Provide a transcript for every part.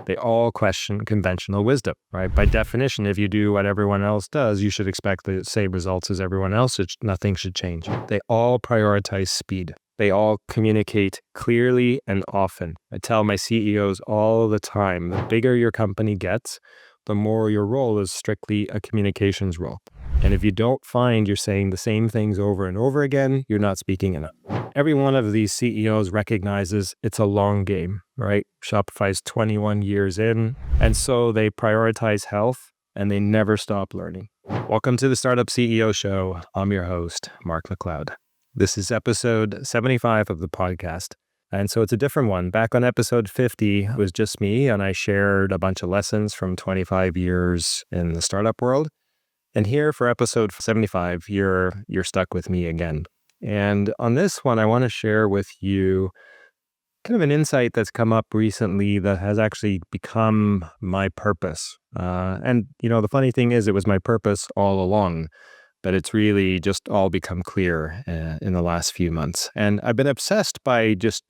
They all question conventional wisdom, right? By definition, if you do what everyone else does, you should expect the same results as everyone else. Nothing should change. They all prioritize speed. They all communicate clearly and often. I tell my CEOs all the time, the bigger your company gets, the more your role is strictly a communications role. And if you don't find you're saying the same things over and over again, you're not speaking enough. Every one of these CEOs recognizes it's a long game, right? Shopify's 21 years in, and so they prioritize health and they never stop learning. Welcome to the Startup CEO Show. I'm your host, Mark MacLeod. This is episode 75 of the podcast. And so it's a different one. Back on episode 50, it was just me, and I shared a bunch of lessons from 25 years in the startup world. And here for episode 75, you're stuck with me again. And on this one, I want to share with you kind of an insight that's come up recently that has actually become my purpose. And the funny thing is, it was my purpose all along, but it's really just all become clear in the last few months. And I've been obsessed by just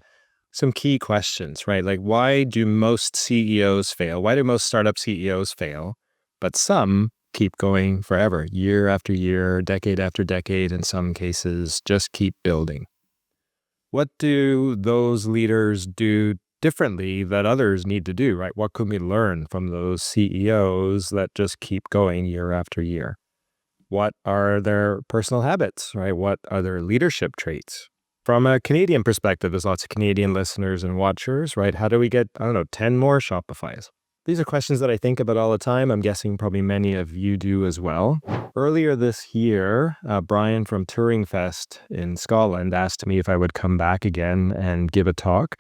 some key questions, right? Like, why do most CEOs fail? Why do most startup CEOs fail? But some keep going forever, year after year, decade after decade, in some cases, just keep building. What do those leaders do differently that others need to do, right? What can we learn from those CEOs that just keep going year after year? What are their personal habits, right? What are their leadership traits? From a Canadian perspective, there's lots of Canadian listeners and watchers, right? How do we get, 10 more Shopifys? These are questions that I think about all the time. I'm guessing probably many of you do as well. Earlier this year, Brian from Turing Fest in Scotland asked me if I would come back again and give a talk.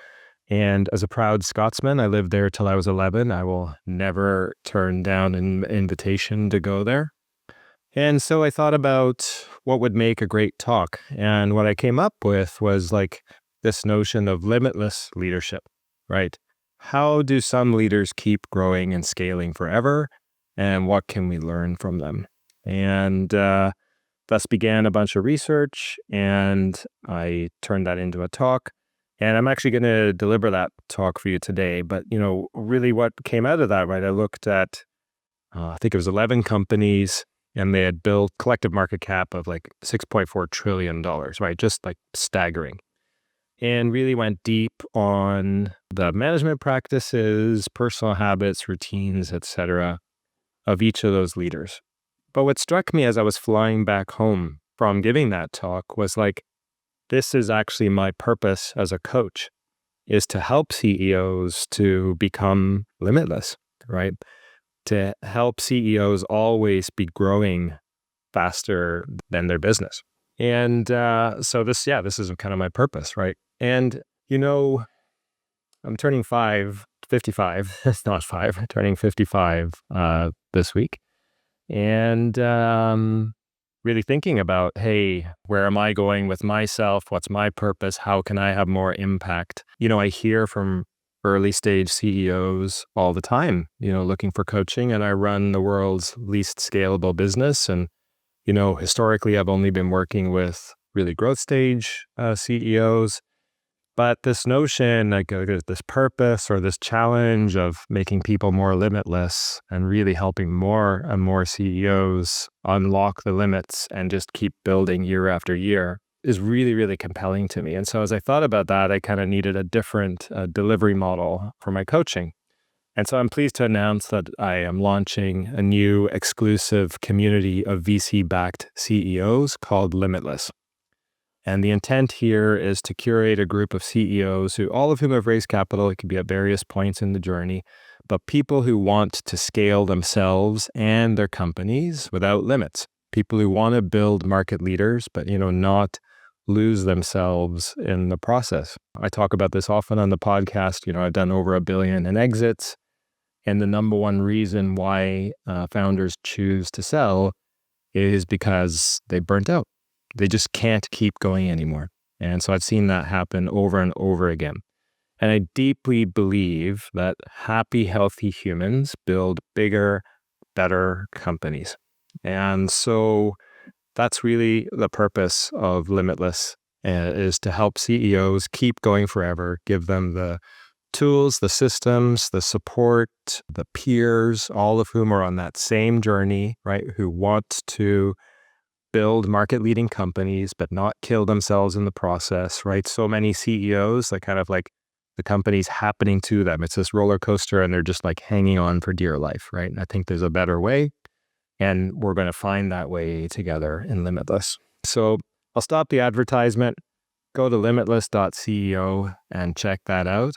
And as a proud Scotsman, I lived there till I was 11. I will never turn down an invitation to go there. And so I thought about what would make a great talk. And what I came up with was like this notion of limitless leadership, right? How do some leaders keep growing and scaling forever? And what can we learn from them? And thus began a bunch of research, and I turned that into a talk. And I'm actually going to deliver that talk for you today. But, really what came out of that, right? I looked at, I think it was 11 companies, and they had built collective market cap of like $6.4 trillion, right? Just like staggering. And really went deep on the management practices, personal habits, routines, etc. of each of those leaders. But what struck me as I was flying back home from giving that talk was like, this is actually my purpose as a coach, is to help CEOs to become limitless, right? To help CEOs always be growing faster than their business. And so this is kind of my purpose, right? And, I'm turning 55, it's not 5, I'm turning 55 this week. And really thinking about, hey, where am I going with myself? What's my purpose? How can I have more impact? I hear from early stage CEOs all the time, looking for coaching, and I run the world's least scalable business. And, historically, I've only been working with really growth stage CEOs. But this notion, like this purpose or this challenge of making people more limitless and really helping more and more CEOs unlock the limits and just keep building year after year is really, really compelling to me. And so as I thought about that, I kind of needed a different delivery model for my coaching. And so I'm pleased to announce that I am launching a new exclusive community of VC-backed CEOs called Limitless. And the intent here is to curate a group of CEOs all of whom have raised capital. It could be at various points in the journey, but people who want to scale themselves and their companies without limits. People who want to build market leaders, but, not lose themselves in the process. I talk about this often on the podcast. I've done over $1 billion in exits. And the number one reason why founders choose to sell is because they burnt out. They just can't keep going anymore. And so I've seen that happen over and over again. And I deeply believe that happy, healthy humans build bigger, better companies. And so that's really the purpose of Limitless, is to help CEOs keep going forever, give them the tools, the systems, the support, the peers, all of whom are on that same journey, right? Who want to build market-leading companies, but not kill themselves in the process, right? So many CEOs, like kind of like the company's happening to them. It's this roller coaster and they're just like hanging on for dear life, right? And I think there's a better way, and we're going to find that way together in Limitless. So I'll stop the advertisement, go to limitless.ceo and check that out.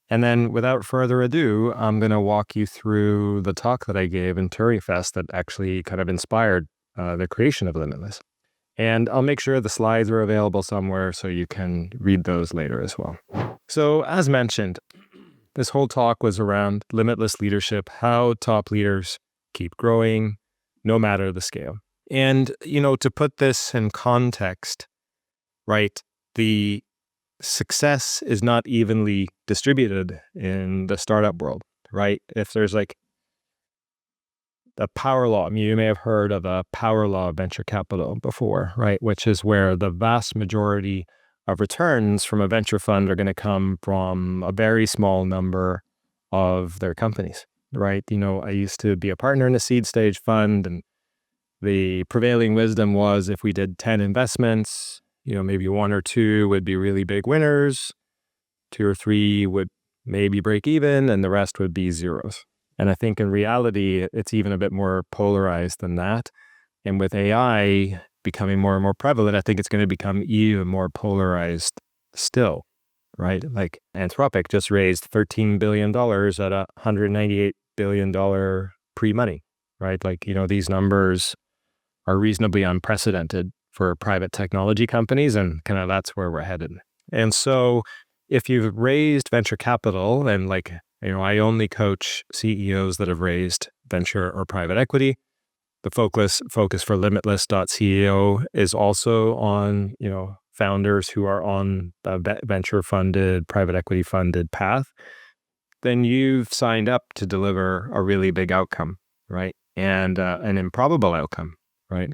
And then without further ado, I'm going to walk you through the talk that I gave in Turing Fest that actually kind of inspired the creation of Limitless. And I'll make sure the slides are available somewhere so you can read those later as well. So as mentioned, this whole talk was around limitless leadership, how top leaders keep growing no matter the scale. And, to put this in context, right, the success is not evenly distributed in the startup world, right? If there's like the power law, you may have heard of a power law of venture capital before, right? Which is where the vast majority of returns from a venture fund are going to come from a very small number of their companies, right? I used to be a partner in a seed stage fund, and the prevailing wisdom was if we did 10 investments, maybe 1 or 2 would be really big winners, 2 or 3 would maybe break even, and the rest would be zeros. And I think in reality, it's even a bit more polarized than that. And with AI becoming more and more prevalent, I think it's going to become even more polarized still, right? Like Anthropic just raised $13 billion at a $198 billion pre-money, right? Like, these numbers are reasonably unprecedented for private technology companies, and kind of that's where we're headed. And so if you've raised venture capital, and like, I only coach CEOs that have raised venture or private equity. The focus for limitless.ceo is also on, founders who are on the venture funded, private equity funded path. Then you've signed up to deliver a really big outcome, right? And an improbable outcome, right?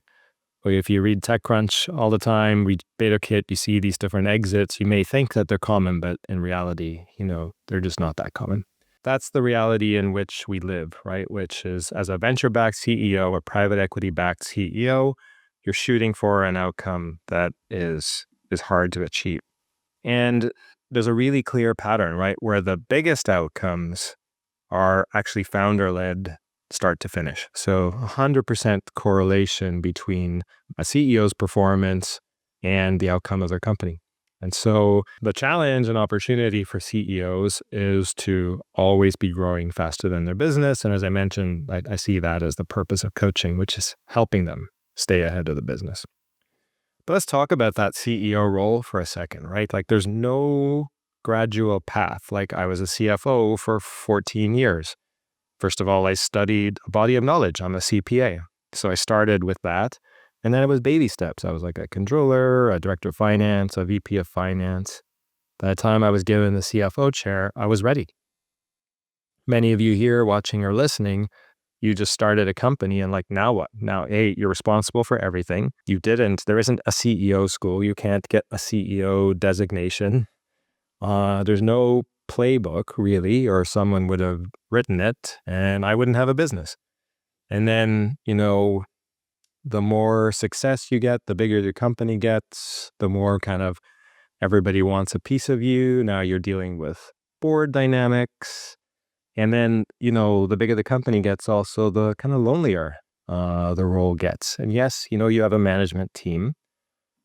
Well, if you read TechCrunch all the time, read BetaKit, you see these different exits. You may think that they're common, but in reality, they're just not that common. That's the reality in which we live, right? Which is, as a venture-backed CEO or private equity-backed CEO, you're shooting for an outcome that is hard to achieve. And there's a really clear pattern, right? Where the biggest outcomes are actually founder-led start to finish. So 100% correlation between a CEO's performance and the outcome of their company. And so the challenge and opportunity for CEOs is to always be growing faster than their business. And as I mentioned, I see that as the purpose of coaching, which is helping them stay ahead of the business. But let's talk about that CEO role for a second, right? Like there's no gradual path. Like I was a CFO for 14 years. First of all, I studied a body of knowledge. I'm a CPA. So I started with that. And then it was baby steps. I was like a controller, a director of finance, a VP of finance. By the time I was given the CFO chair, I was ready. Many of you here watching or listening, you just started a company and like, now what? Now, A, you're responsible for everything. There isn't a CEO school. You can't get a CEO designation. There's no playbook really, or someone would have written it and I wouldn't have a business. And then, the more success you get, the bigger your company gets, the more kind of everybody wants a piece of you. Now you're dealing with board dynamics. And then, the bigger the company gets, also the kind of lonelier the role gets. And yes, you have a management team,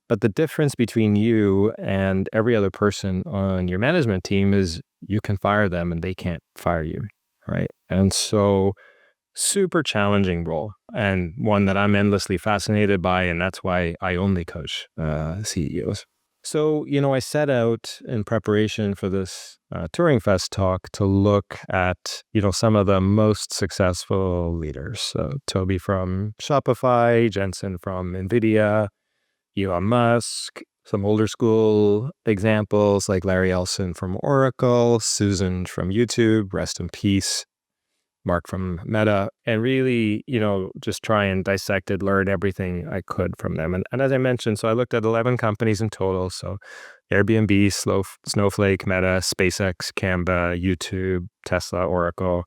but the difference between you and every other person on your management team is you can fire them and they can't fire you, right? And so super challenging role, and one that I'm endlessly fascinated by, and that's why I only coach CEOs. So, I set out in preparation for this Turing Fest talk to look at, some of the most successful leaders. So Tobi from Shopify, Jensen from NVIDIA, Elon Musk, some older school examples like Larry Ellison from Oracle, Susan from YouTube, rest in peace, Mark from Meta, and really, just try and dissect it, learn everything I could from them. And as I mentioned, so I looked at 11 companies in total. So, Airbnb, Snowflake, Meta, SpaceX, Canva, YouTube, Tesla, Oracle,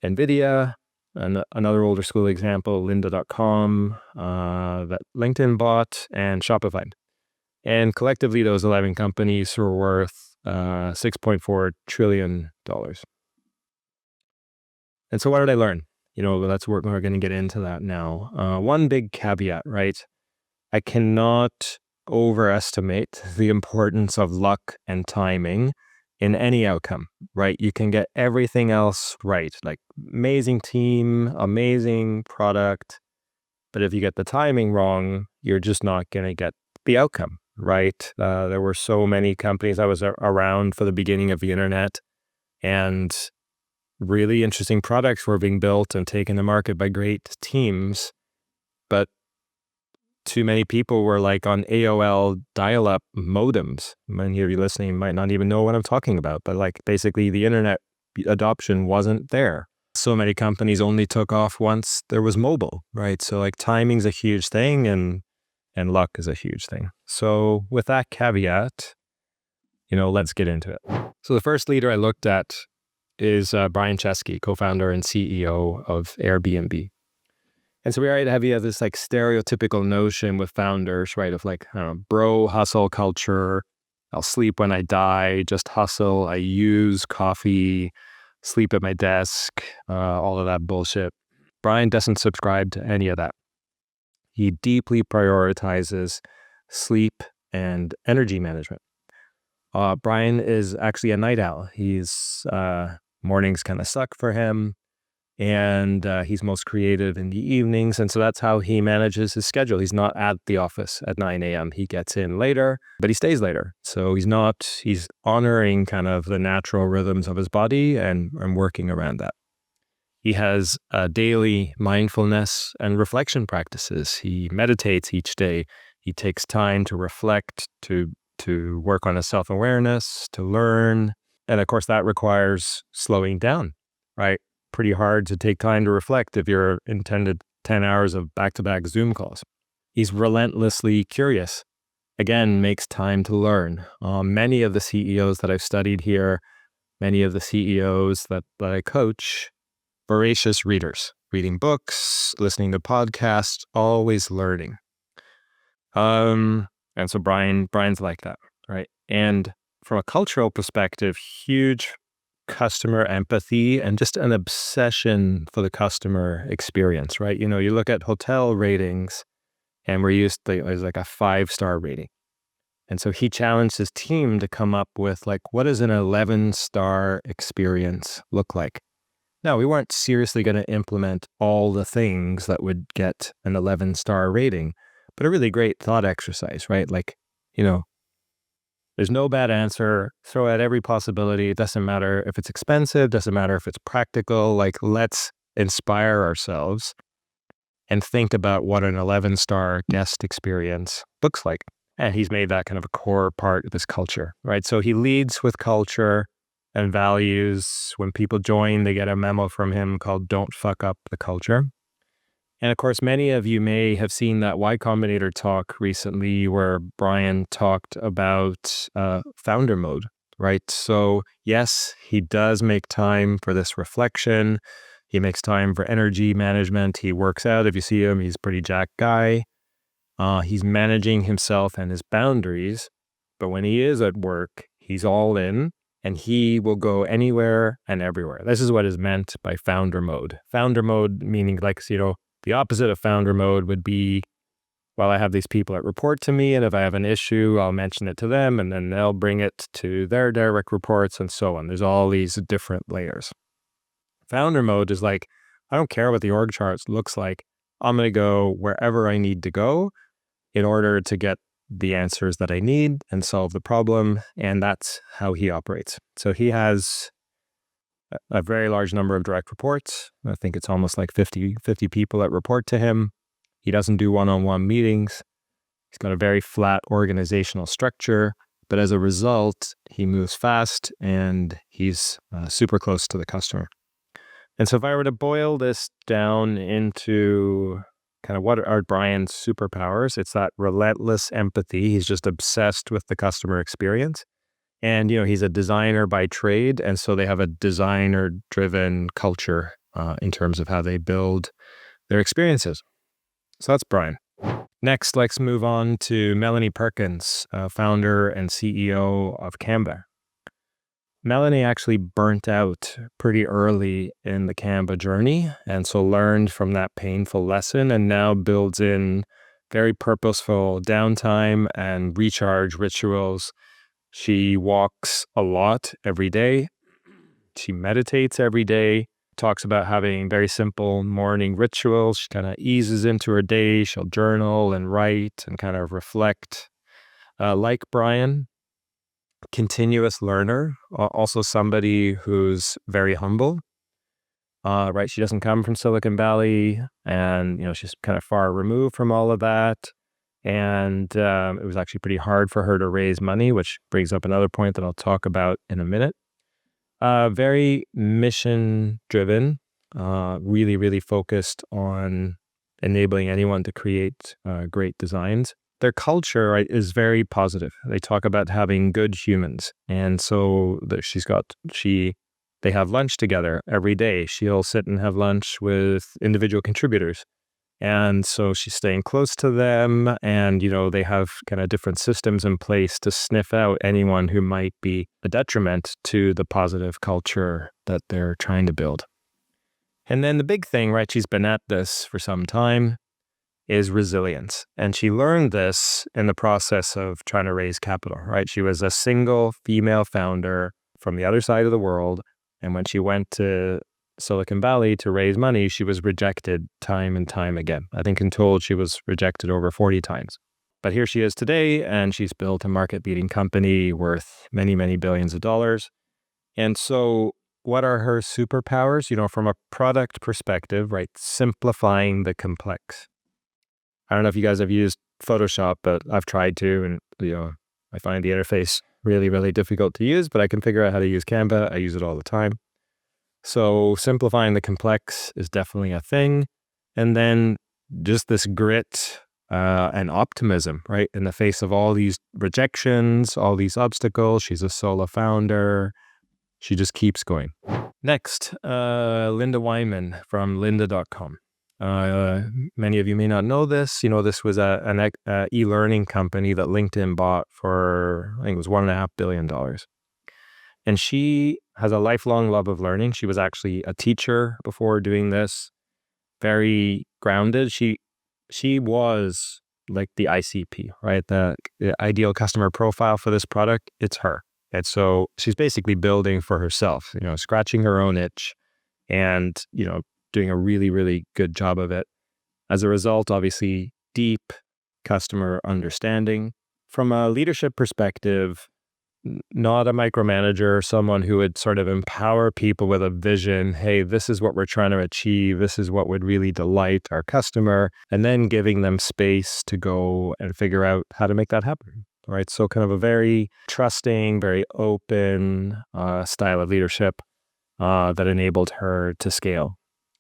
NVIDIA, and another older school example, lynda.com, that LinkedIn bought, and Shopify. And collectively, those 11 companies were worth $6.4 trillion. And so what did I learn? We're going to get into that now. One big caveat, right? I cannot overestimate the importance of luck and timing in any outcome, right? You can get everything else right, like amazing team, amazing product. But if you get the timing wrong, you're just not going to get the outcome, right? There were so many companies. I was around for the beginning of the internet, and really interesting products were being built and taken to market by great teams. But too many people were like on AOL dial-up modems. Many of you listening might not even know what I'm talking about, but like basically the internet adoption wasn't there. So many companies only took off once there was mobile, right? So like timing's a huge thing and luck is a huge thing. So with that caveat, let's get into it. So the first leader I looked at is Brian Chesky, co-founder and CEO of Airbnb. And so we already have this like stereotypical notion with founders, right? Of like, I don't know, bro hustle culture. I'll sleep when I die, just hustle. I use coffee, sleep at my desk, all of that bullshit. Brian doesn't subscribe to any of that. He deeply prioritizes sleep and energy management. Brian is actually a night owl. Mornings kind of suck for him. And he's most creative in the evenings. And so that's how he manages his schedule. He's not at the office at 9 a.m. He gets in later, but he stays later. So he's honoring kind of the natural rhythms of his body and working around that. He has daily mindfulness and reflection practices. He meditates each day. He takes time to reflect, to work on his self-awareness, to learn. And of course, that requires slowing down, right? Pretty hard to take time to reflect if you're intended 10 hours of back-to-back Zoom calls. He's relentlessly curious. Again, makes time to learn. Many of the CEOs that I've studied here, many of the CEOs that I coach, voracious readers, reading books, listening to podcasts, always learning. And so Brian's like that, right? And from a cultural perspective, huge customer empathy and just an obsession for the customer experience, right? You look at hotel ratings and there's like a 5-star rating. And so he challenged his team to come up with like, what does an 11-star experience look like? Now, we weren't seriously going to implement all the things that would get an 11-star rating, but a really great thought exercise, right? Like, there's no bad answer. Throw out every possibility. It doesn't matter if it's expensive, doesn't matter if it's practical. Like, let's inspire ourselves and think about what an 11-star guest experience looks like. And he's made that kind of a core part of his culture, right? So he leads with culture and values. When people join, they get a memo from him called "Don't Fuck Up the Culture." And of course, many of you may have seen that Y Combinator talk recently where Brian talked about founder mode, right? So yes, he does make time for this reflection. He makes time for energy management. He works out. If you see him, he's a pretty jacked guy. He's managing himself and his boundaries. But when he is at work, he's all in and he will go anywhere and everywhere. This is what is meant by founder mode. Founder mode meaning like, the opposite of founder mode would be, well, I have these people that report to me, and if I have an issue, I'll mention it to them, and then they'll bring it to their direct reports, and so on. There's all these different layers. Founder mode is like, I don't care what the org chart looks like. I'm going to go wherever I need to go in order to get the answers that I need and solve the problem, and that's how he operates. So he has a very large number of direct reports. I think it's almost like 50 people that report to him. He doesn't do one-on-one meetings. He's got a very flat organizational structure, but as a result, he moves fast and he's super close to the customer. And so if I were to boil this down into kind of what are Brian's superpowers. It's that relentless empathy. He's just obsessed with the customer experience. And, he's a designer by trade. And so they have a designer-driven culture in terms of how they build their experiences. So that's Brian. Next, let's move on to Melanie Perkins, founder and CEO of Canva. Melanie actually burnt out pretty early in the Canva journey, and so learned from that painful lesson and now builds in very purposeful downtime and recharge rituals. She walks a lot every day. She meditates every day, talks about having very simple morning rituals. She kind of eases into her day. She'll journal and write and kind of reflect. Like Brian, continuous learner, also somebody who's very humble, right? She doesn't come from Silicon Valley, and, she's kind of far removed from all of that. And it was actually pretty hard for her to raise money, which brings up another point that I'll talk about in a minute. Very mission driven, really, really focused on enabling anyone to create great designs. Their culture, right, is very positive. They talk about having good humans. And so they have lunch together every day. She'll sit and have lunch with individual contributors. And so she's staying close to them, and, they have kind of different systems in place to sniff out anyone who might be a detriment to the positive culture that they're trying to build. And then the big thing, right, she's been at this for some time, is resilience. And she learned this in the process of trying to raise capital, right? She was a single female founder from the other side of the world. And when she went to Silicon Valley to raise money, she was rejected time and time again. I think in total, she was rejected over 40 times. But here she is today, and she's built a market-beating company worth many, many billions of dollars. And so what are her superpowers? From a product perspective, right? Simplifying the complex. I don't know if you guys have used Photoshop, but I've tried to, and I find the interface really, really difficult to use, but I can figure out how to use Canva. I use it all the time. So simplifying the complex is definitely a thing. And then just this grit and optimism, right? In the face of all these rejections, all these obstacles. She's a solo founder. She just keeps going. Next, Linda Wyman from lynda.com. Many of you may not know this. This was an e-learning company that LinkedIn bought for, I think it was $1.5 billion. And she has a lifelong love of learning. She was actually a teacher before doing this, very grounded. She was like the ICP, right? The ideal customer profile for this product, it's her. And so she's basically building for herself, scratching her own itch and, doing a really, really good job of it. As a result, obviously, deep customer understanding. From a leadership perspective, not a micromanager, someone who would sort of empower people with a vision. Hey, this is what we're trying to achieve. This is what would really delight our customer. And then giving them space to go and figure out how to make that happen. All right. So kind of a very trusting, very open style of leadership that enabled her to scale.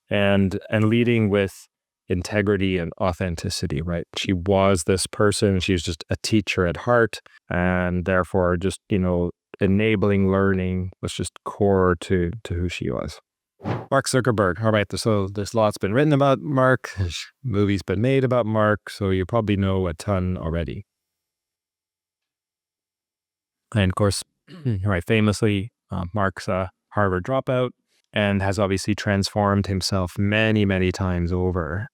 And leading with integrity and authenticity, right? She was this person. She was just a teacher at heart, and therefore just, enabling learning was just core to who she was. Mark Zuckerberg. All right, so there's lots been written about Mark. There's movies been made about Mark, so you probably know a ton already. And of course, right, famously, Mark's a Harvard dropout, and has obviously transformed himself many, many times over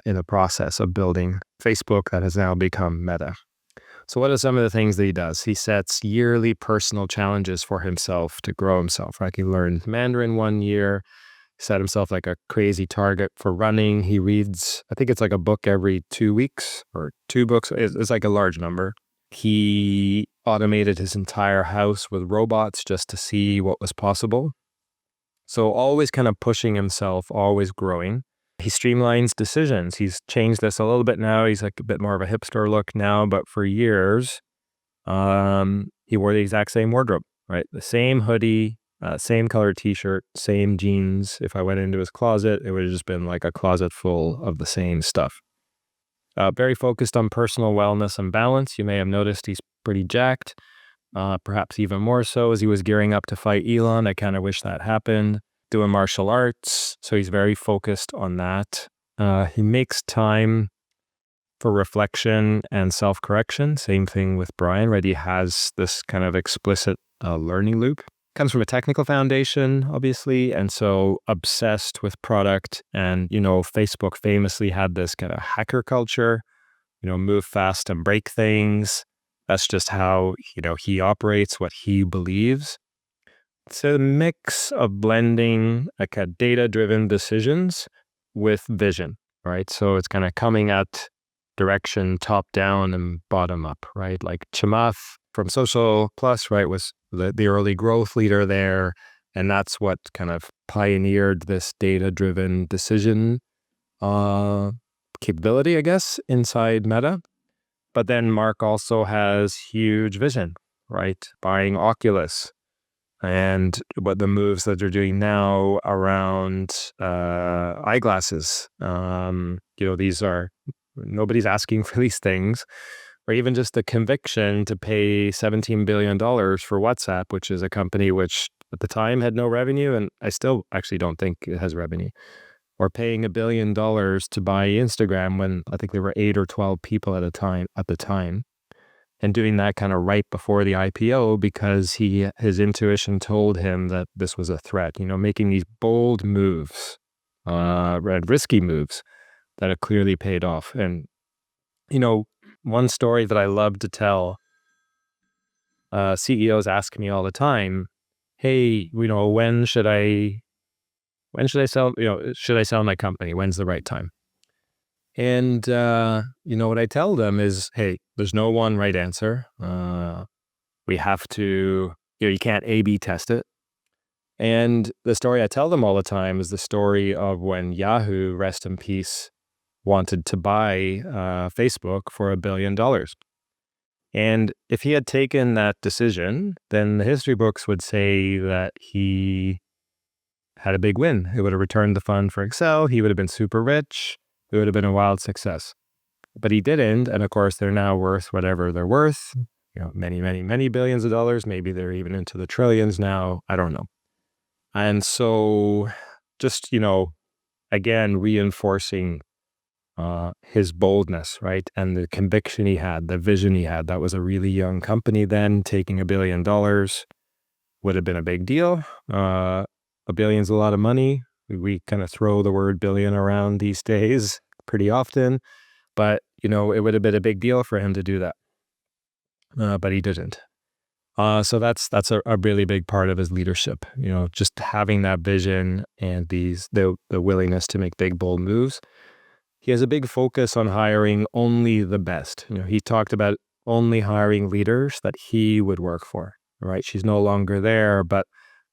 in the process of building Facebook that has now become Meta. So what are some of the things that he does? He sets yearly personal challenges for himself to grow himself, right? He learned Mandarin one year, set himself like a crazy target for running. He reads, I think it's like a book every 2 weeks or 2 books. It's like a large number. He automated his entire house with robots just to see what was possible. So always kind of pushing himself, always growing. He streamlines decisions. He's changed this a little bit now. He's like a bit more of a hipster look now, but for years, he wore the exact same wardrobe, right? The same hoodie, same color t-shirt, same jeans. If I went into his closet, it would have just been like a closet full of the same stuff. Very focused on personal wellness and balance. You may have noticed he's pretty jacked, perhaps even more so as he was gearing up to fight Elon. I kind of wish that happened. Doing martial arts, so he's very focused on that. He makes time for reflection and self-correction. Same thing with Brian, right? He has this kind of explicit learning loop. Comes from a technical foundation, obviously, and so obsessed with product. And, Facebook famously had this kind of hacker culture, move fast and break things. That's just how, he operates, what he believes. It's a mix of blending like a data-driven decisions with vision, right? So it's kind of coming at direction top down and bottom up, right? Like Chamath from Social Plus, right, was the early growth leader there. And that's what kind of pioneered this data-driven decision capability, I guess, inside Meta. But then Mark also has huge vision, right? Buying Oculus and what the moves that they're doing now around eyeglasses. These are, nobody's asking for these things. Or even just the conviction to pay $17 billion for WhatsApp, which is a company which at the time had no revenue, and I still actually don't think it has revenue. Or paying $1 billion to buy Instagram when I think there were 8 or 12 people at the time. And doing that kind of right before the IPO because his intuition told him that this was a threat, making these bold moves, risky moves that have clearly paid off. And, one story that I love to tell, CEOs ask me all the time, hey, when should I sell, should I sell my company? When's the right time? And, what I tell them is, hey, there's no one right answer. We have to, you can't A/B test it. And the story I tell them all the time is the story of when Yahoo, rest in peace, wanted to buy Facebook for $1 billion. And if he had taken that decision, then the history books would say that he had a big win. It would have returned the fund for Excel. He would have been super rich. It would have been a wild success. But he didn't. And of course, they're now worth whatever they're worth, many, many, many billions of dollars. Maybe they're even into the trillions now. I don't know. And so just, again, reinforcing his boldness, right? And the conviction he had, the vision he had. That was a really young company then. Taking $1 billion would have been a big deal. $1 billion's a lot of money. We kind of throw the word billion around these days pretty often, but, it would have been a big deal for him to do that. But he didn't. So that's a really big part of his leadership, just having that vision and the willingness to make big, bold moves. He has a big focus on hiring only the best. He talked about only hiring leaders that he would work for, right? She's no longer there, but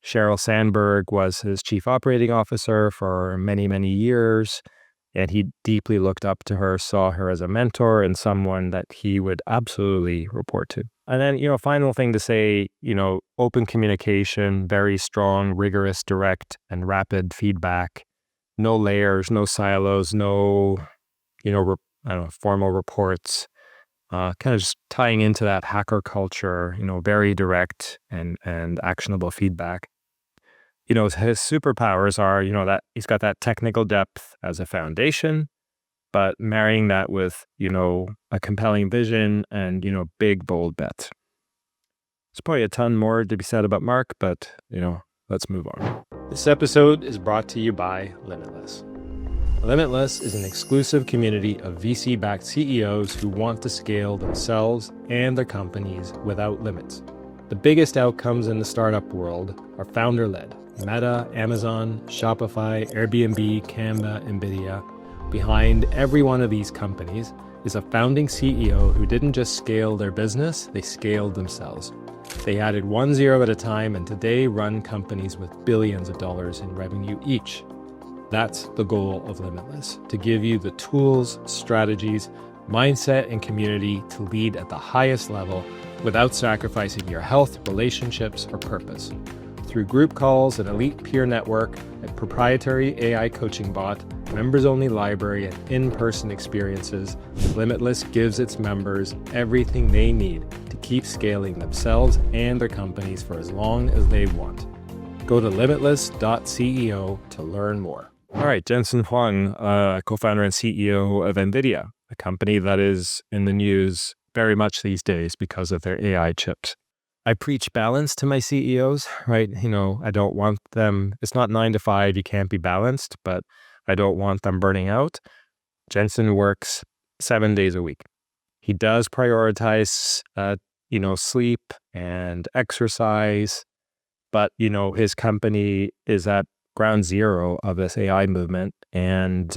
Sheryl Sandberg was his chief operating officer for many, many years, and he deeply looked up to her, saw her as a mentor and someone that he would absolutely report to. And then, final thing to say, open communication, very strong, rigorous, direct, and rapid feedback. No layers, no silos, no, formal reports. Kind of just tying into that hacker culture, very direct and actionable feedback. His superpowers are, that he's got that technical depth as a foundation, but marrying that with, a compelling vision and, big, bold bets. There's probably a ton more to be said about Mark, but, let's move on. This episode is brought to you by Limitless. Limitless is an exclusive community of VC-backed CEOs who want to scale themselves and their companies without limits. The biggest outcomes in the startup world are founder-led. Meta, Amazon, Shopify, Airbnb, Canva, NVIDIA. Behind every one of these companies is a founding CEO who didn't just scale their business, they scaled themselves. They added 1 zero at a time and today run companies with billions of dollars in revenue each. That's the goal of Limitless, to give you the tools, strategies, mindset, and community to lead at the highest level without sacrificing your health, relationships, or purpose. Through group calls, an elite peer network, a proprietary AI coaching bot, members-only library, and in-person experiences, Limitless gives its members everything they need to keep scaling themselves and their companies for as long as they want. Go to limitless.ceo to learn more. All right, Jensen Huang, co-founder and CEO of NVIDIA, a company that is in the news very much these days because of their AI chips. I preach balance to my CEOs, right? I don't want them, it's not 9 to 5, you can't be balanced, but I don't want them burning out. Jensen works 7 days a week. He does prioritize, sleep and exercise, but, his company is at ground zero of this AI movement. And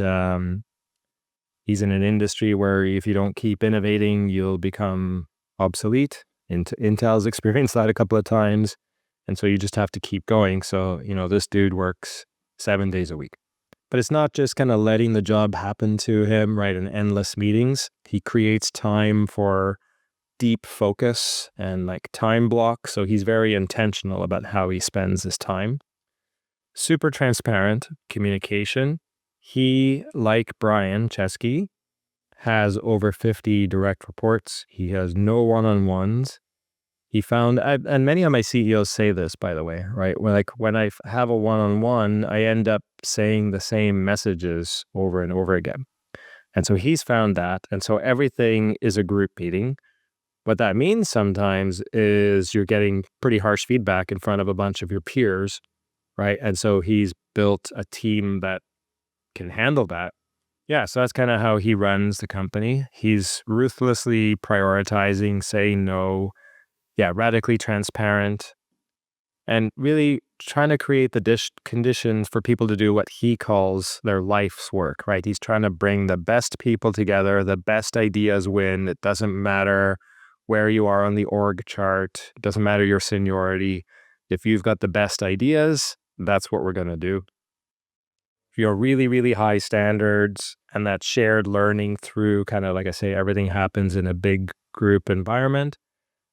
he's in an industry where if you don't keep innovating, you'll become obsolete. Intel's experienced that a couple of times. And so you just have to keep going. So, this dude works 7 days a week. But it's not just kind of letting the job happen to him, right, in endless meetings. He creates time for deep focus and time block. So he's very intentional about how he spends his time. Super transparent communication. He, like Brian Chesky, has over 50 direct reports. He has no one-on-ones. He found, and many of my CEOs say this, by the way, right? When I have a one-on-one, I end up saying the same messages over and over again. And so he's found that. And so everything is a group meeting. What that means sometimes is you're getting pretty harsh feedback in front of a bunch of your peers, right? And so he's built a team that can handle that. Yeah, so that's kind of how he runs the company. He's ruthlessly prioritizing, saying no, radically transparent, and really trying to create the conditions for people to do what he calls their life's work, right? He's trying to bring the best people together, the best ideas win. It doesn't matter where you are on the org chart. It doesn't matter your seniority. If you've got the best ideas, that's what we're going to do. Really, really high standards and that shared learning through kind of, like I say, everything happens in a big group environment.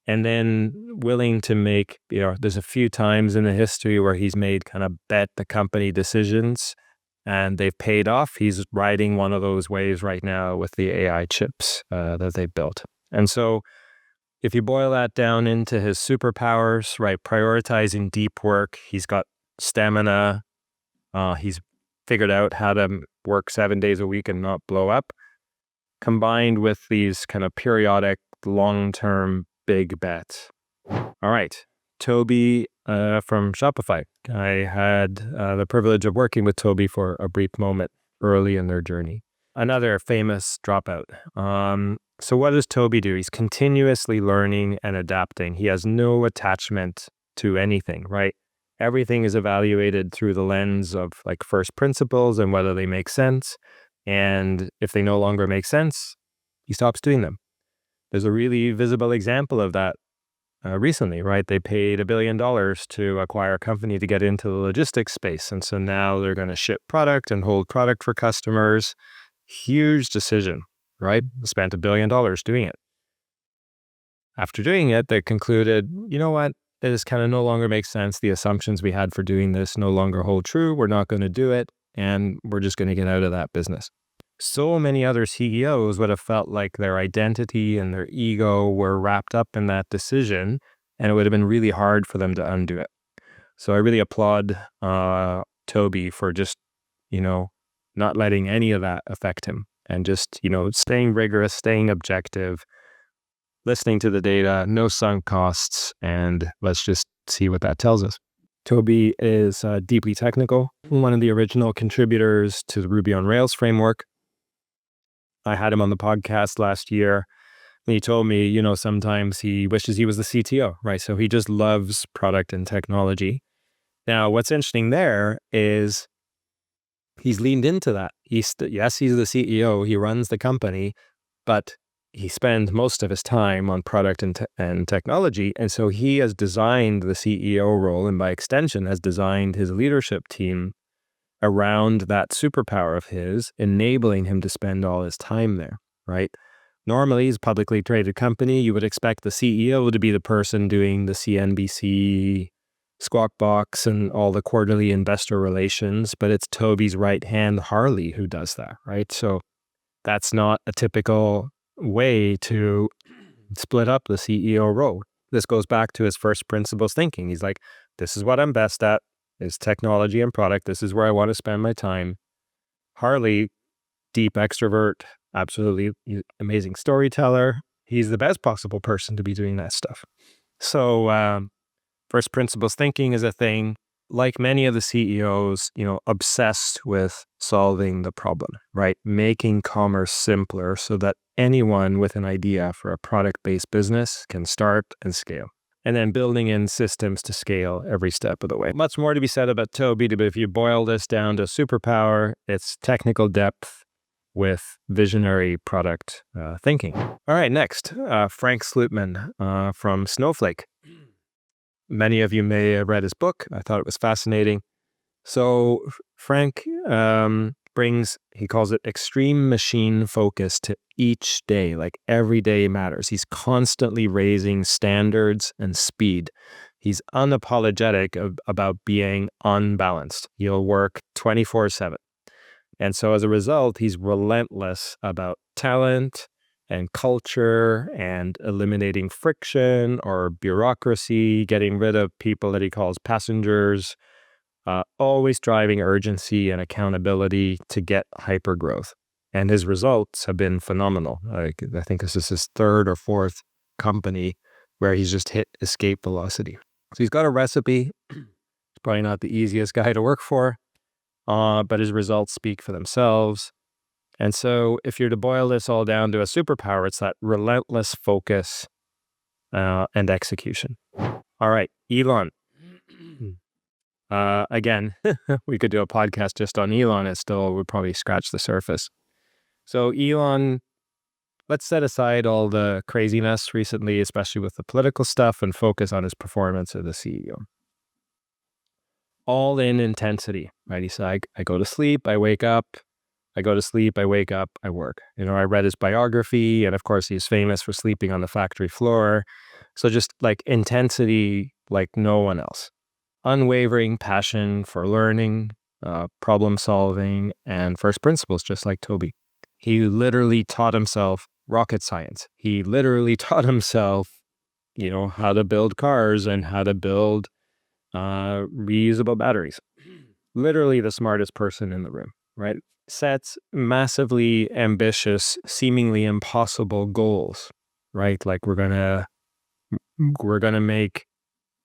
And then willing to make, there's a few times in the history where he's made kind of bet the company decisions and they've paid off. He's riding one of those waves right now with the AI chips that they built. And so if you boil that down into his superpowers, right, prioritizing deep work, he's got stamina. He's figured out how to work 7 days a week and not blow up, combined with these kind of periodic long-term big bets. All right, Tobi from Shopify. I had the privilege of working with Tobi for a brief moment early in their journey. Another famous dropout. So what does Tobi do? He's continuously learning and adapting. He has no attachment to anything, right? Everything is evaluated through the lens of first principles and whether they make sense. And if they no longer make sense, he stops doing them. There's a really visible example of that recently, right? They paid $1 billion to acquire a company to get into the logistics space. And so now they're going to ship product and hold product for customers. Huge decision, right? Spent $1 billion doing it. After doing it, they concluded, you know what? This kind of no longer makes sense. The assumptions we had for doing this no longer hold true. We're not going to do it. And we're just going to get out of that business. So many other CEOs would have felt like their identity and their ego were wrapped up in that decision, and it would have been really hard for them to undo it. So I really applaud Tobi for just, not letting any of that affect him and just, staying rigorous, staying objective, listening to the data, no sunk costs, and let's just see what that tells us. Tobi is deeply technical, one of the original contributors to the Ruby on Rails framework. I had him on the podcast last year, and he told me, sometimes he wishes he was the CTO, right? So he just loves product and technology. Now, what's interesting there is he's leaned into that. Yes, he's the CEO, he runs the company, but he spends most of his time on product and technology. And so he has designed the CEO role, and by extension has designed his leadership team around that superpower of his, enabling him to spend all his time there, right? Normally, as a publicly traded company, you would expect the CEO to be the person doing the CNBC Squawk Box and all the quarterly investor relations, but it's Tobi's right hand, Harley, who does that, right? So that's not a typical way to split up the CEO role. This goes back to his first principles thinking. He's like, this is what I'm best at, is technology and product. This is where I want to spend my time. Harley, deep extrovert, absolutely amazing storyteller. He's the best possible person to be doing that stuff. So first principles thinking is a thing. Like many of the CEOs, obsessed with solving the problem, right? Making commerce simpler so that anyone with an idea for a product-based business can start and scale. And then building in systems to scale every step of the way. Much more to be said about Tobi, but if you boil this down to superpower, it's technical depth with visionary product thinking. All right, next, Frank Slootman from Snowflake. Many of you may have read his book. I thought it was fascinating. So Frank brings, he calls it extreme machine focus to each day, like every day matters. He's constantly raising standards and speed. He's unapologetic about being unbalanced. He'll work 24/7. And so as a result, he's relentless about talent and culture and eliminating friction or bureaucracy, getting rid of people that he calls passengers, always driving urgency and accountability to get hypergrowth. And his results have been phenomenal. I think this is his third or fourth company where he's just hit escape velocity. So he's got a recipe. He's probably not the easiest guy to work for, but his results speak for themselves. And so if you're to boil this all down to a superpower, it's that relentless focus and execution. All right, Elon. Again, we could do a podcast just on Elon. It still would probably scratch the surface. So Elon, let's set aside all the craziness recently, especially with the political stuff, and focus on his performance as the CEO. All in intensity, right? He said, I go to sleep, I wake up. I go to sleep, I wake up, I work. I read his biography, and of course he's famous for sleeping on the factory floor. So just like intensity like no one else. Unwavering passion for learning, problem solving, and first principles, just like Tobi. He literally taught himself rocket science. He literally taught himself, how to build cars and how to build reusable batteries. Literally the smartest person in the room, right? Sets massively ambitious, seemingly impossible goals, right? Like we're gonna make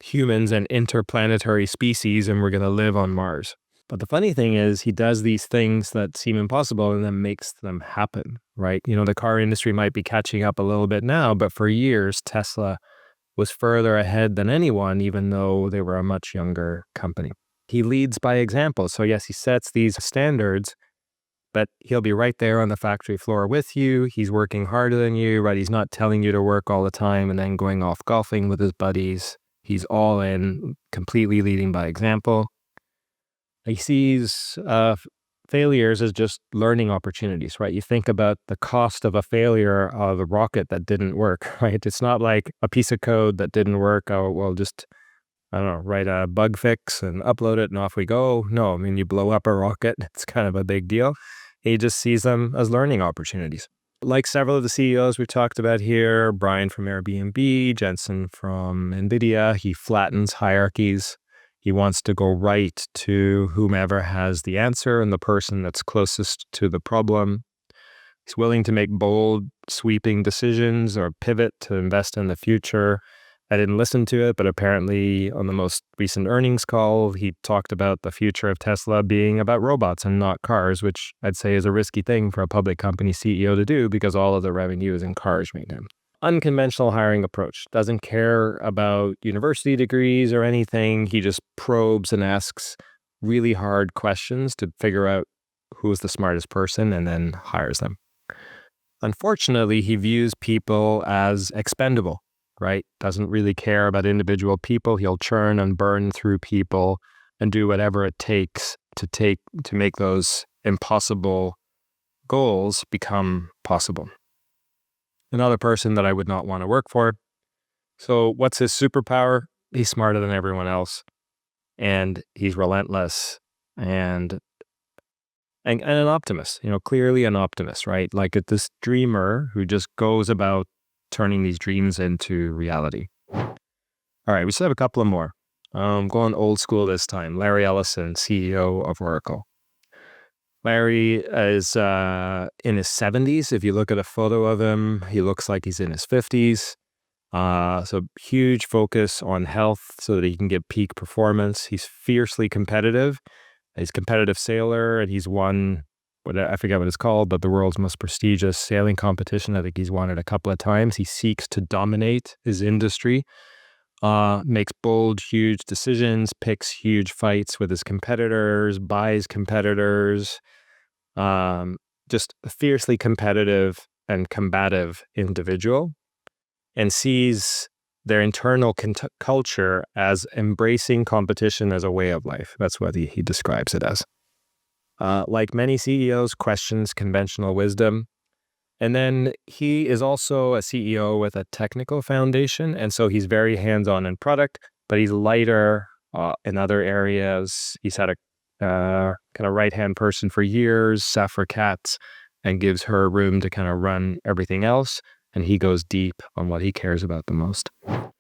humans an interplanetary species and we're gonna live on Mars. But the funny thing is he does these things that seem impossible and then makes them happen, right? The car industry might be catching up a little bit now, but for years, Tesla was further ahead than anyone, even though they were a much younger company. He leads by example. So yes, he sets these standards, but he'll be right there on the factory floor with you. He's working harder than you, right? He's not telling you to work all the time and then going off golfing with his buddies. He's all in, completely leading by example. He sees failures as just learning opportunities, right? You think about the cost of a failure of a rocket that didn't work, right? It's not like a piece of code that didn't work. Oh, well, just, I don't know, write a bug fix and upload it and off we go. No, you blow up a rocket. It's kind of a big deal. He just sees them as learning opportunities. Like several of the CEOs we've talked about here, Brian from Airbnb, Jensen from NVIDIA, he flattens hierarchies. He wants to go right to whomever has the answer and the person that's closest to the problem. He's willing to make bold, sweeping decisions or pivot to invest in the future. I didn't listen to it, but apparently on the most recent earnings call, he talked about the future of Tesla being about robots and not cars, which I'd say is a risky thing for a public company CEO to do because all of the revenue is in cars right now. Unconventional hiring approach. Doesn't care about university degrees or anything. He just probes and asks really hard questions to figure out who's the smartest person and then hires them. Unfortunately, he views people as expendable. Right? Doesn't really care about individual people. He'll churn and burn through people and do whatever it takes to make those impossible goals become possible. Another person that I would not want to work for. So what's his superpower? He's smarter than everyone else. and he's relentless and an optimist, clearly an optimist, right? Like this dreamer who just goes about turning these dreams into reality. All right, we still have a couple of more. Going old school this time. Larry Ellison, CEO of Oracle. Larry is in his 70s. If you look at a photo of him, he looks like he's in his 50s. So huge focus on health so that he can get peak performance. He's fiercely competitive. He's a competitive sailor, and he's won, I forget what it's called, but the world's most prestigious sailing competition. I think he's won it a couple of times. He seeks to dominate his industry, makes bold, huge decisions, picks huge fights with his competitors, buys competitors, just a fiercely competitive and combative individual, and sees their internal culture as embracing competition as a way of life. That's what he describes it as. Like many CEOs, questions conventional wisdom. And then he is also a CEO with a technical foundation, and so he's very hands-on in product, but he's lighter in other areas. He's had a kind of right-hand person for years, Safra Katz, and gives her room to kind of run everything else. And he goes deep on what he cares about the most. All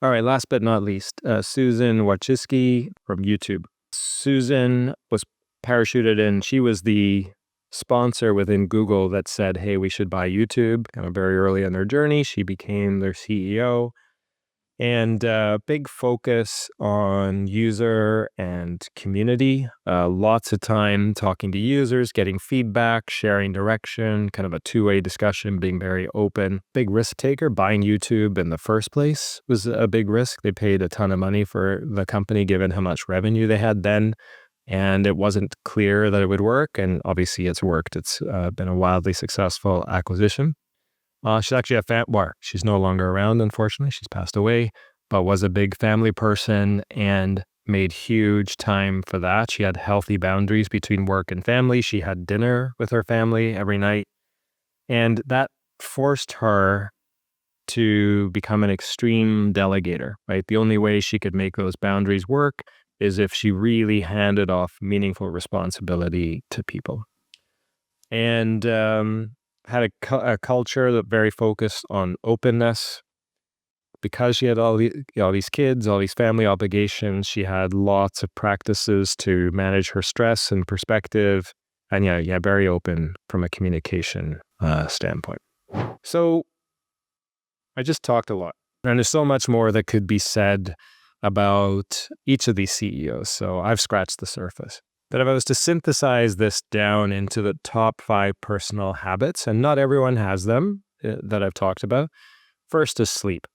right, last but not least, Susan Wojcicki from YouTube. Susan was parachuted in. She was the sponsor within Google that said, hey, we should buy YouTube, kind of very early in their journey. She became their CEO. And big focus on user and community. Lots of time talking to users, getting feedback, sharing direction, kind of a two-way discussion, being very open. Big risk taker. Buying YouTube in the first place was a big risk. They paid a ton of money for the company given how much revenue they had then. And it wasn't clear that it would work. And obviously it's worked. It's been a wildly successful acquisition. She's actually she's no longer around, unfortunately. She's passed away, but was a big family person and made huge time for that. She had healthy boundaries between work and family. She had dinner with her family every night. And that forced her to become an extreme delegator, right? The only way she could make those boundaries work is if she really handed off meaningful responsibility to people. And had a culture that very focused on openness. Because she had all these kids, all these family obligations, she had lots of practices to manage her stress and perspective. And very open from a communication standpoint. So I just talked a lot. And there's so much more that could be said about each of these CEOs. So I've scratched the surface. But if I was to synthesize this down into the top 5 personal habits, and not everyone has them that I've talked about, first is sleep.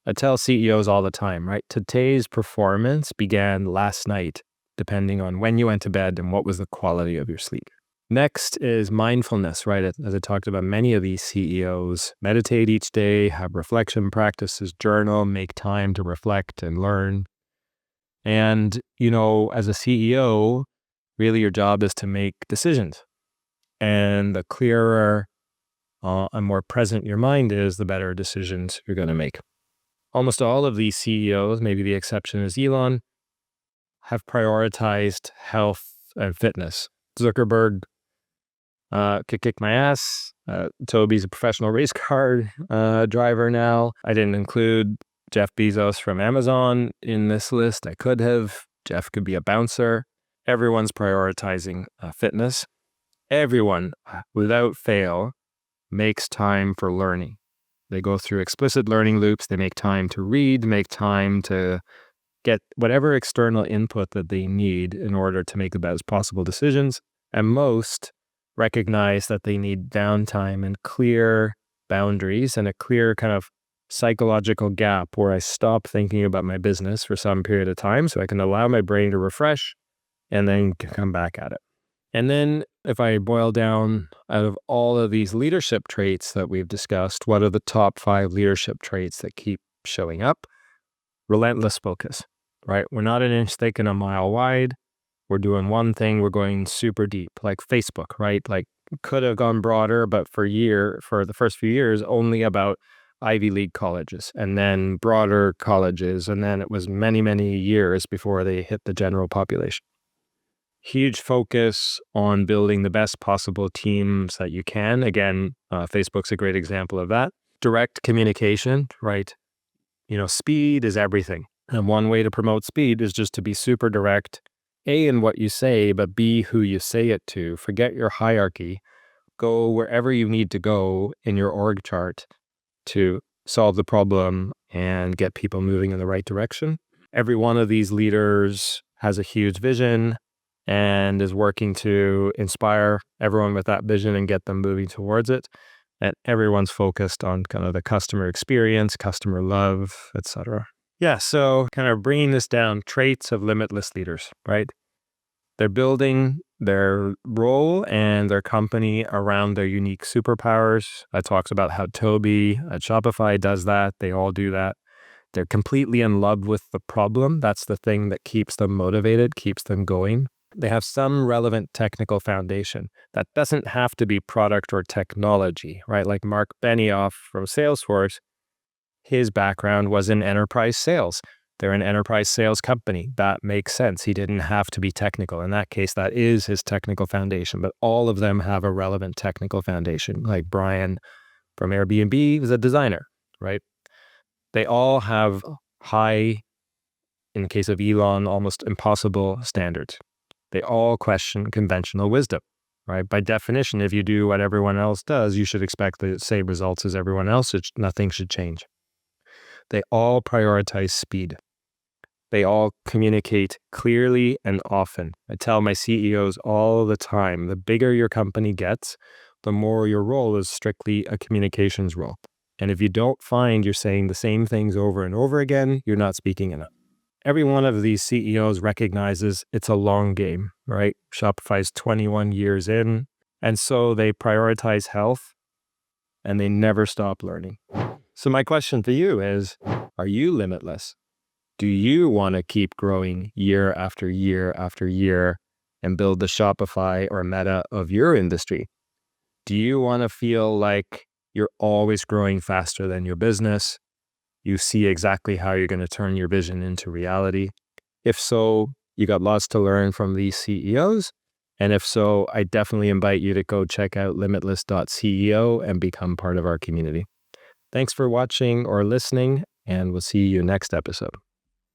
I tell CEOs all the time, right? Today's performance began last night, depending on when you went to bed and what was the quality of your sleep. Next is mindfulness, right? As I talked about, many of these CEOs meditate each day, have reflection practices, journal, make time to reflect and learn. And, as a CEO, really your job is to make decisions. And the clearer and more present your mind is, the better decisions you're going to make. Almost all of these CEOs, maybe the exception is Elon, have prioritized health and fitness. Zuckerberg could kick my ass. Tobi's a professional race car driver now. I didn't include Jeff Bezos from Amazon in this list. I could have. Jeff could be a bouncer. Everyone's prioritizing fitness. Everyone, without fail, makes time for learning. They go through explicit learning loops. They make time to read, make time to get whatever external input that they need in order to make the best possible decisions. And most recognize that they need downtime and clear boundaries and a clear kind of psychological gap where I stop thinking about my business for some period of time so I can allow my brain to refresh and then come back at it. And then if I boil down out of all of these leadership traits that we've discussed, what are the top 5 leadership traits that keep showing up? Relentless focus, right? We're not an inch thick and a mile wide. We're doing one thing. We're going super deep, like Facebook, right? Like could have gone broader, but for the first few years, only about Ivy League colleges and then broader colleges. And then it was many, many years before they hit the general population. Huge focus on building the best possible teams that you can. Again, Facebook's a great example of that. Direct communication, right? Speed is everything. And one way to promote speed is just to be super direct, A, in what you say, but B, who you say it to. Forget your hierarchy. Go wherever you need to go in your org chart to solve the problem and get people moving in the right direction. Every one of these leaders has a huge vision and is working to inspire everyone with that vision and get them moving towards it. And everyone's focused on kind of the customer experience, customer love, etc. Yeah, so kind of bringing this down, traits of limitless leaders, right? They're building their role and their company around their unique superpowers. I talked about how Tobi at Shopify does that. They all do that. They're completely in love with the problem. That's the thing that keeps them motivated, keeps them going. They have some relevant technical foundation. That doesn't have to be product or technology, right? Like Mark MacLeod from Salesforce, his background was in enterprise sales. They're an enterprise sales company. That makes sense. He didn't have to be technical. In that case, that is his technical foundation. But all of them have a relevant technical foundation. Like Brian from Airbnb was a designer, right? They all have high, in the case of Elon, almost impossible standards. They all question conventional wisdom, right? By definition, if you do what everyone else does, you should expect the same results as everyone else. Nothing should change. They all prioritize speed. They all communicate clearly and often. I tell my CEOs all the time, the bigger your company gets, the more your role is strictly a communications role. And if you don't find you're saying the same things over and over again, you're not speaking enough. Every one of these CEOs recognizes it's a long game, right? Shopify's 21 years in. And so they prioritize health and they never stop learning. So my question for you is, are you limitless? Do you want to keep growing year after year after year and build the Shopify or Meta of your industry? Do you want to feel like you're always growing faster than your business? You see exactly how you're going to turn your vision into reality. If so, you got lots to learn from these CEOs. And if so, I definitely invite you to go check out limitless.ceo and become part of our community. Thanks for watching or listening, and we'll see you next episode.